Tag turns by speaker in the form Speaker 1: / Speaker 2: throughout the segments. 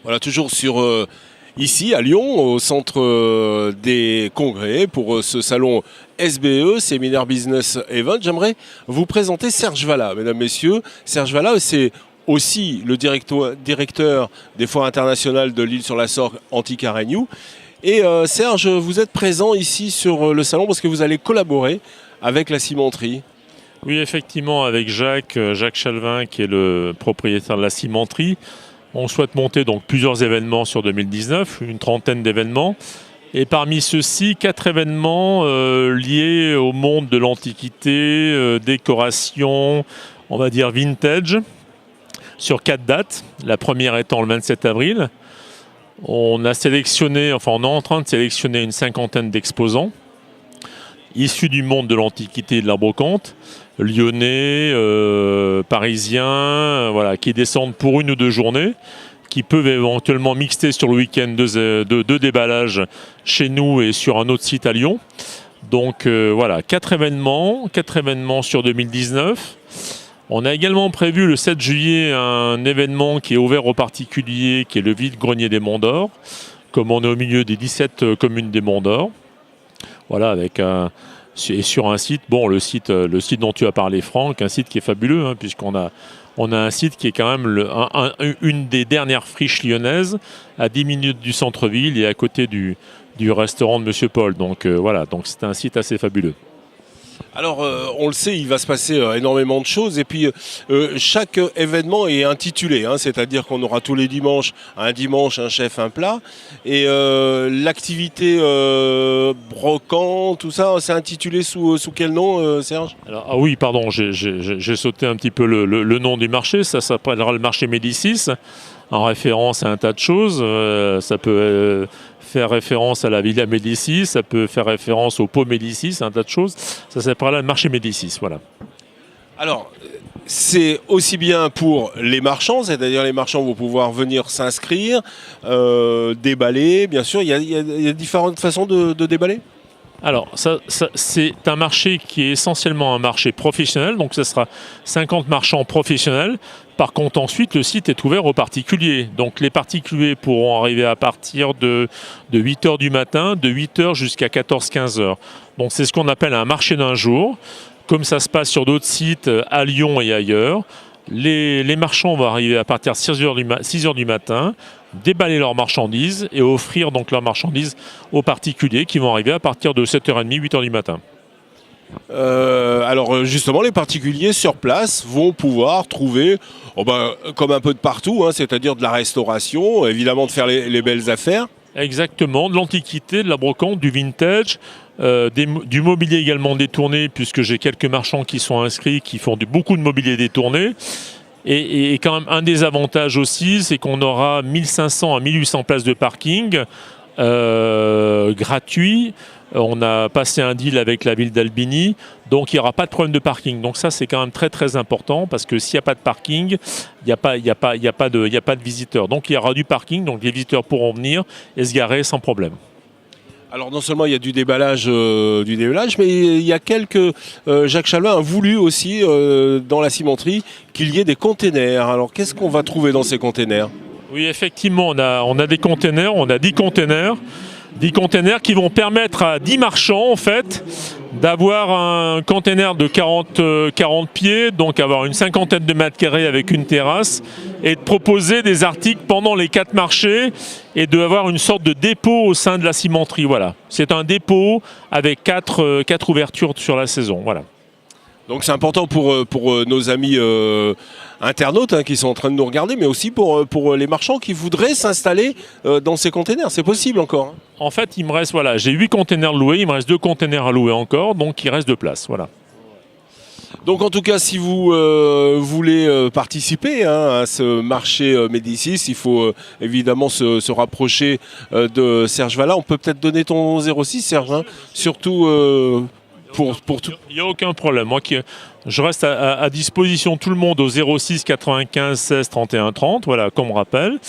Speaker 1: Voilà, toujours ici à Lyon, au centre des congrès, pour ce salon SBE, Séminaire Business Event. J'aimerais vous présenter Serge Valla, mesdames, messieurs. Serge Valla, c'est aussi le directeur des foires internationales de l'Île-sur-la-Sorgue Antiquareignoux. Et Serge, vous êtes présent ici sur le salon parce que vous allez collaborer avec la cimenterie.
Speaker 2: Oui, effectivement, avec Jacques Chalvin, qui est le propriétaire de la cimenterie. On souhaite monter donc plusieurs événements sur 2019, une trentaine d'événements. Et parmi ceux-ci, 4 événements liés au monde de l'Antiquité, décoration, on va dire vintage, sur 4 dates. La première étant le 27 avril. On a sélectionné, enfin on est en train de sélectionner une 50aine d'exposants issus du monde de l'Antiquité et de la brocante, lyonnais, parisiens, voilà, qui descendent pour 1 ou 2 journées, qui peuvent éventuellement mixer sur le week-end de déballage chez nous et sur un autre site à Lyon. Donc voilà, 4 événements sur 2019. On a également prévu le 7 juillet un événement qui est ouvert aux particuliers, qui est le vide-grenier des Monts d'Or, comme on est au milieu des 17 communes des Monts d'Or. Voilà, avec et sur un site, bon, le site dont tu as parlé, Franck, un site qui est fabuleux, hein, puisqu'on a un site qui est quand même une des dernières friches lyonnaises, à 10 minutes du centre-ville et à côté du restaurant de Monsieur Paul. Donc voilà, donc c'est un site assez fabuleux.
Speaker 1: Alors, on le sait, il va se passer énormément de choses. Et puis, chaque événement est intitulé. Hein, c'est-à-dire qu'on aura tous les dimanches, un chef, un plat. Et l'activité brocante, tout ça, c'est intitulé sous quel nom, Serge?
Speaker 2: Alors, ah oui, pardon, j'ai sauté un petit peu le nom du marché. Ça s'appellera le marché Médicis, en référence à un tas de choses. Ça peut faire référence à la Villa Médicis, ça peut faire référence au pot Médicis, un tas de choses. Ça s'appellera le marché Médicis, voilà.
Speaker 1: Alors, c'est aussi bien pour les marchands, c'est-à-dire les marchands vont pouvoir venir s'inscrire, déballer, bien sûr. Il y a différentes façons de déballer.
Speaker 2: Alors, c'est un marché qui est essentiellement un marché professionnel, donc ce sera 50 marchands professionnels. Par contre, ensuite, le site est ouvert aux particuliers. Donc, les particuliers pourront arriver à partir de 8h du matin, de 8h jusqu'à 14-15 heures. Donc, c'est ce qu'on appelle un marché d'un jour, comme ça se passe sur d'autres sites à Lyon et ailleurs. Les marchands vont arriver à partir de 6h du matin, déballer leurs marchandises et offrir donc leurs marchandises aux particuliers qui vont arriver à partir de 7h30, 8h du matin.
Speaker 1: Alors justement, les particuliers sur place vont pouvoir trouver, comme un peu de partout, hein, c'est-à-dire de la restauration, évidemment de faire les belles affaires.
Speaker 2: Exactement, de l'antiquité, de la brocante, du vintage, du mobilier également détourné, puisque j'ai quelques marchands qui sont inscrits, qui font beaucoup de mobilier détourné. Et quand même, un des avantages aussi, c'est qu'on aura 1500 à 1800 places de parking gratuits. On a passé un deal avec la ville d'Albigny, donc il n'y aura pas de problème de parking. Donc ça, c'est quand même très très important, parce que s'il n'y a pas de parking, il n'y a pas de visiteurs. Donc il y aura du parking, donc les visiteurs pourront venir et se garer sans problème.
Speaker 1: Alors non seulement il y a du déballage, mais il y a Jacques Chalvin a voulu aussi, dans la cimenterie, qu'il y ait des containers. Alors qu'est-ce qu'on va trouver dans ces containers?
Speaker 2: Oui, effectivement, on a des containers, on a 10 containers. 10 containers qui vont permettre à 10 marchands en fait d'avoir un container de 40 pieds, donc avoir une 50aine de mètres carrés avec une terrasse, et de proposer des articles pendant les 4 marchés et d'avoir une sorte de dépôt au sein de la cimenterie. Voilà. C'est un dépôt avec 4 ouvertures sur la saison. Voilà.
Speaker 1: Donc c'est important pour nos amis internautes, hein, qui sont en train de nous regarder, mais aussi pour les marchands qui voudraient s'installer dans ces containers. C'est possible encore, hein.
Speaker 2: En fait, il me reste, voilà, j'ai 8 containers loués, il me reste 2 containers à louer encore, donc il reste de place. Voilà.
Speaker 1: Donc en tout cas, si vous voulez participer, hein, à ce marché Médicis, il faut évidemment se rapprocher de Serge Valla. On peut peut-être donner ton 06, Serge, hein, surtout pour tout.
Speaker 2: Il n'y a aucun problème. Moi, je reste à disposition tout le monde au 06 95 16 31 30, voilà, comme rappel.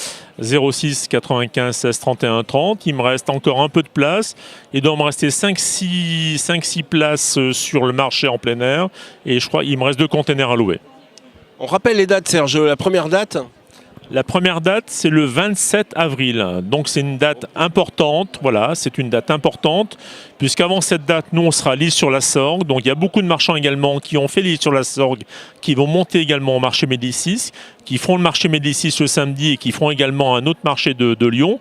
Speaker 2: 06 95 16 31 30. Il me reste encore un peu de place. Il doit me rester 5-6 places sur le marché en plein air. Et je crois qu'il me reste 2 containers à louer.
Speaker 1: On rappelle les dates, Serge. La première date?
Speaker 2: La première date, c'est le 27 avril. Donc c'est une date importante. Voilà, c'est une date importante. Puisqu'avant cette date, nous, on sera à l'Île-sur-la-Sorgue. Donc il y a beaucoup de marchands également qui ont fait l'Île-sur-la-Sorgue, qui vont monter également au marché Médicis, qui feront le marché Médicis le samedi et qui feront également un autre marché de Lyon.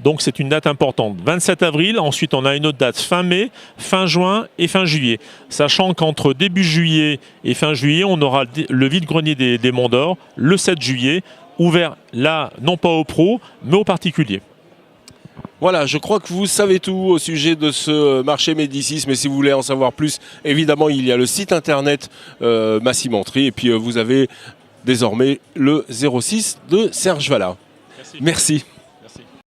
Speaker 2: Donc c'est une date importante. 27 avril, ensuite on a une autre date fin mai, fin juin et fin juillet. Sachant qu'entre début juillet et fin juillet, on aura le vide-grenier des Monts d'Or le 7 juillet, ouvert là, non pas aux pros, mais aux particuliers.
Speaker 1: Voilà, je crois que vous savez tout au sujet de ce marché Médicis, mais si vous voulez en savoir plus, évidemment, il y a le site internet Ma Cimenterie, et puis vous avez désormais le 06 de Serge Vallat.
Speaker 2: Merci.
Speaker 1: Merci.